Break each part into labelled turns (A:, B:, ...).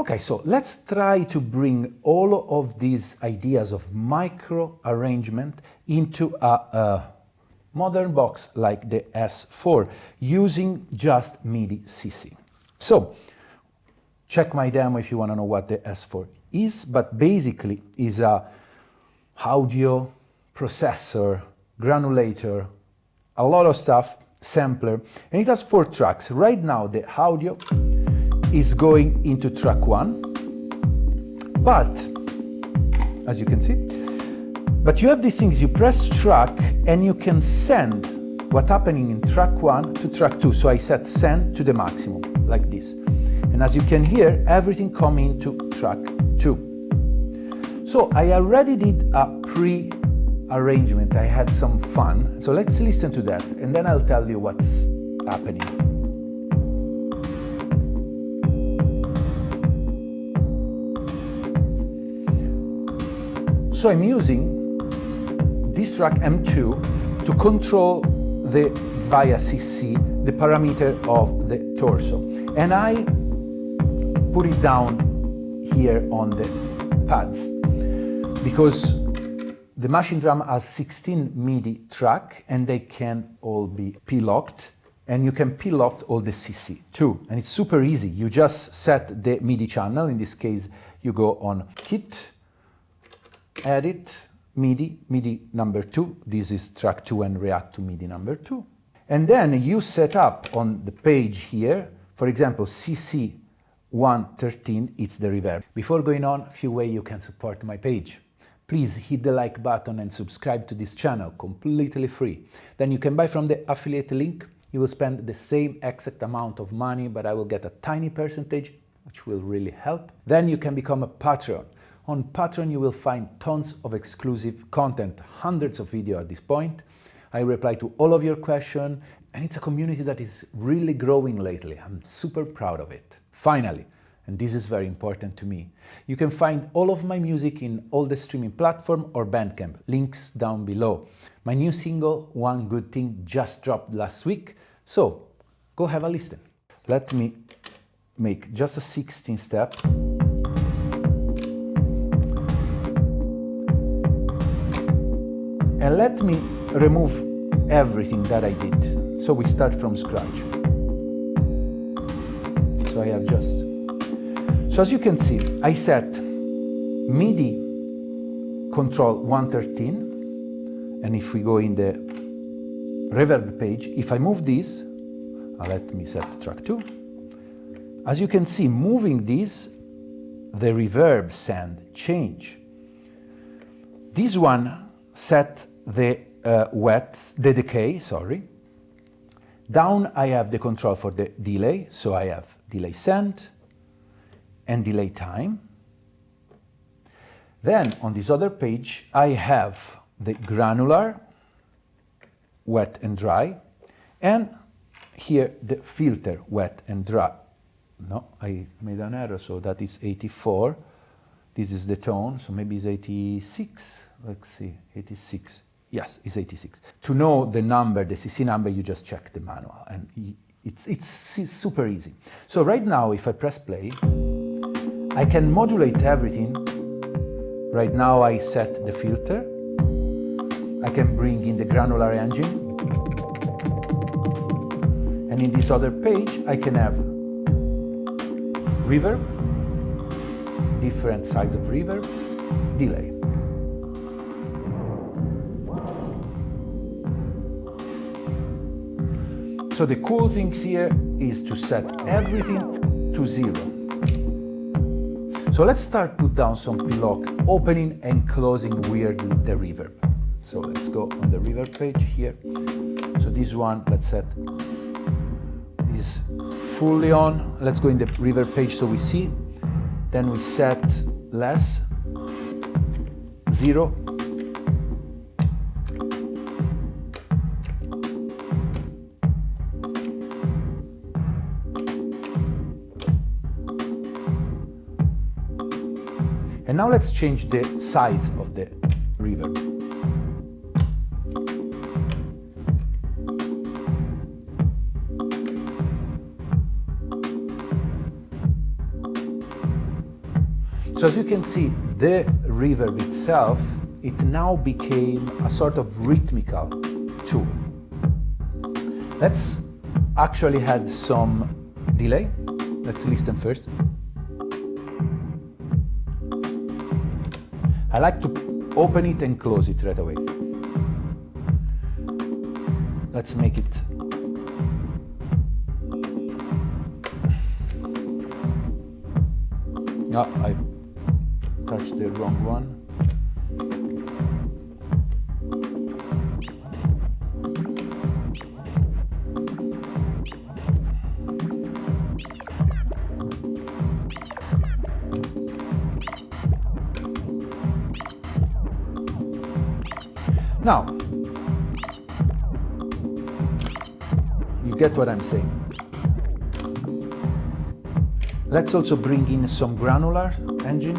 A: Okay, so let's try to bring all of these ideas of micro arrangement into a modern box like the S4 using just MIDI CC. So check my demo if you want to know what the S4 is, but basically is a audio processor, granulator, a lot of stuff, sampler, and it has 4 tracks. Right now the audio is going into track 1, but as you can see, but you have these things, you press track and you can send what's happening in track 1 to track 2. So I set send to the maximum like this, and as you can hear, everything coming into track 2. So I already did a pre-arrangement, I had some fun, so let's listen to that and then I'll tell you what's happening. So I'm using this track M2 to control via CC the parameter of the torso, and I put it down here on the pads because the Machinedrum has 16 MIDI track and they can all be P-locked, and you can P-lock all the CC too, and it's super easy. You just set the MIDI channel, in this case you go on Kit, Edit, MIDI number 2, this is track 2 and react to MIDI number 2. And then you set up on the page here, for example, CC 113, it's the reverb. Before going on, a few ways you can support my page. Please hit the like button and subscribe to this channel, completely free. Then you can buy from the affiliate link. You will spend the same exact amount of money, but I will get a tiny percentage, which will really help. Then you can become a patron. On Patreon you will find tons of exclusive content, hundreds of videos at this point. I reply to all of your questions, and it's a community that is really growing lately. I'm super proud of it. Finally, and this is very important to me, you can find all of my music in all the streaming platforms or Bandcamp, links down below. My new single, One Good Thing, just dropped last week, so go have a listen. Let me make just a 16 step. And let me remove everything that I did. So we start from scratch. So I have just... So as you can see, I set MIDI control 113. And if we go in the reverb page, if I move this, let me set track 2. As you can see, moving this, the reverb send change. This one set the decay, sorry. Down I have the control for the delay, so I have delay send and delay time. Then on this other page I have the granular, wet and dry, and here the filter, wet and dry. No, I made an error, so that is 84. This is the tone, so maybe it's 86. Let's see, 86. Yes, it's 86. To know the number, the CC number, you just check the manual, and it's super easy. So right now, if I press play, I can modulate everything. Right now I set the filter. I can bring in the granular engine. And in this other page, I can have reverb, different sides of reverb, delay. So the cool things here is to set everything to 0. So let's start put down some P-lock, opening and closing weirdly the reverb. So let's go on the reverb page here. So this one, let's set is fully on. Let's go in the reverb page so we see. Then we set less, 0. And now let's change the size of the reverb. So as you can see, the reverb itself, it now became a sort of rhythmical tool. Let's actually add some delay. Let's listen first. I like to open it and close it right away. Let's make it. No, I touched the wrong one. Now, you get what I'm saying. Let's also bring in some granular engine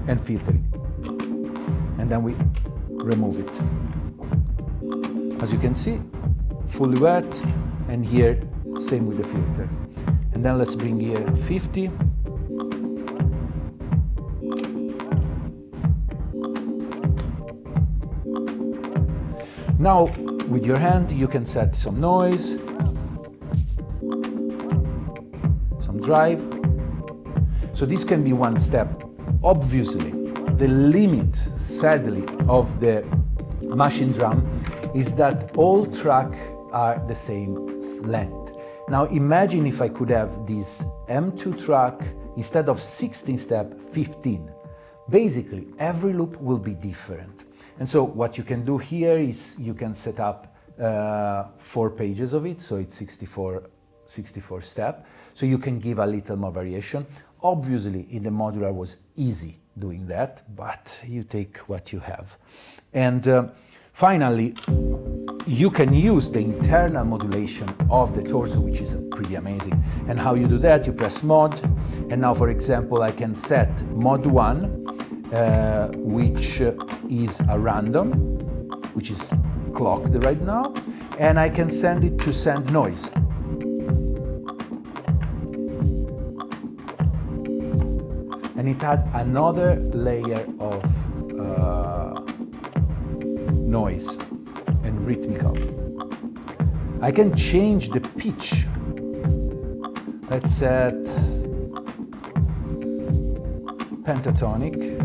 A: and filtering. And then we remove it. As you can see, fully wet, and here, same with the filter. And then let's bring here 50. Now, with your hand, you can set some noise, some drive. So this can be one step. Obviously, the limit, sadly, of the Machinedrum is that all tracks are the same length. Now imagine if I could have this M2 track, instead of 16 steps, 15. Basically, every loop will be different. And so what you can do here is you can set up 4 pages of it, so it's 64 steps. So you can give a little more variation. Obviously, in the modular was easy doing that, but you take what you have. And finally, you can use the internal modulation of the torso, which is pretty amazing. And how you do that, you press mod, and now, for example, I can set mod 1, which is a random, which is clocked right now, and I can send it to send noise. And it had another layer of noise and rhythmical. I can change the pitch. Let's set pentatonic.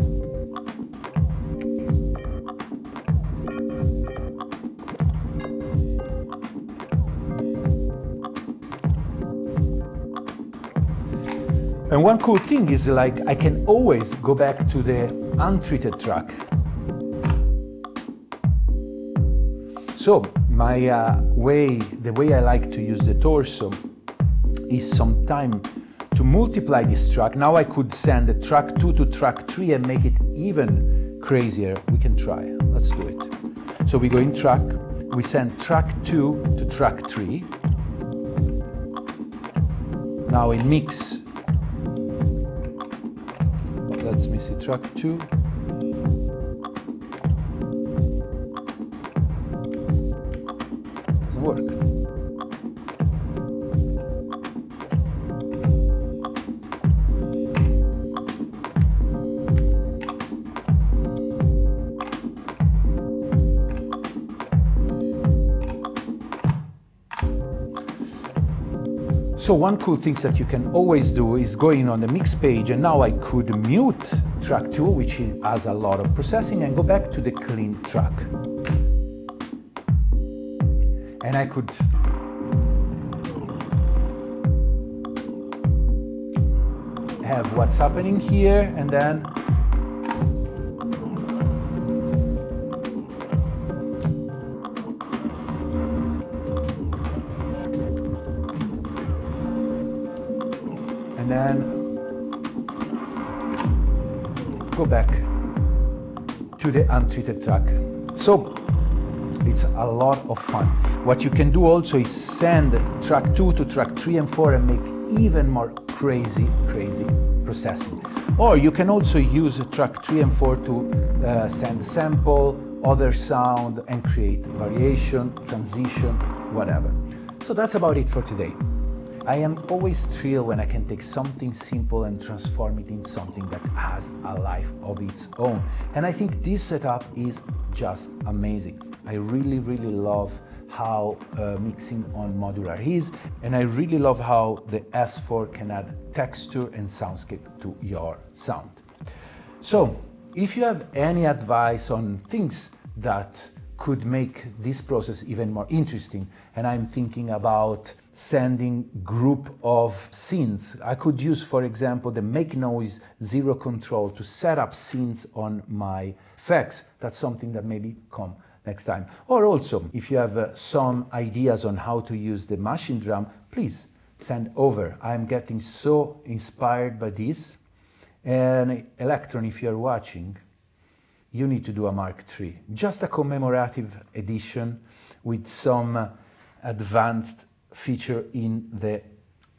A: And one cool thing is, like, I can always go back to the untreated track. So the way I like to use the torso is sometime to multiply this track. Now I could send the track 2 to track 3 and make it even crazier. We can try. Let's do it. So we go in track, we send track 2 to track 3. Now in mix, let's me see track 2. Doesn't work. So one cool thing that you can always do is going on the mix page, and now I could mute track 2, which has a lot of processing, and go back to the clean track. And I could have what's happening here, and then go back to the untreated track. So it's a lot of fun. What you can do also is send track 2 to track 3 and 4 and make even more crazy processing. Or you can also use track 3 and 4 to send sample, other sound, and create variation, transition, whatever. So that's about it for today. I am always thrilled when I can take something simple and transform it into something that has a life of its own. And I think this setup is just amazing. I really love how mixing on modular is, and I really love how the S4 can add texture and soundscape to your sound. So, if you have any advice on things that could make this process even more interesting, and I'm thinking about sending group of scenes. I could use, for example, the make noise zero control to set up scenes on my effects. That's something that maybe come next time. Or also, if you have some ideas on how to use the Machinedrum, please send over. I'm getting so inspired by this. And Electron, if you're watching, you need to do a Mark III. Just a commemorative edition with some advanced feature in the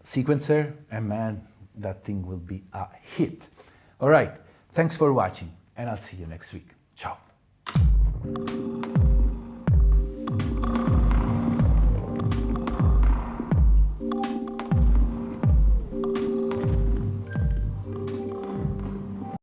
A: sequencer, and man, that thing will be a hit. All right, thanks for watching, and I'll see you next week. Ciao.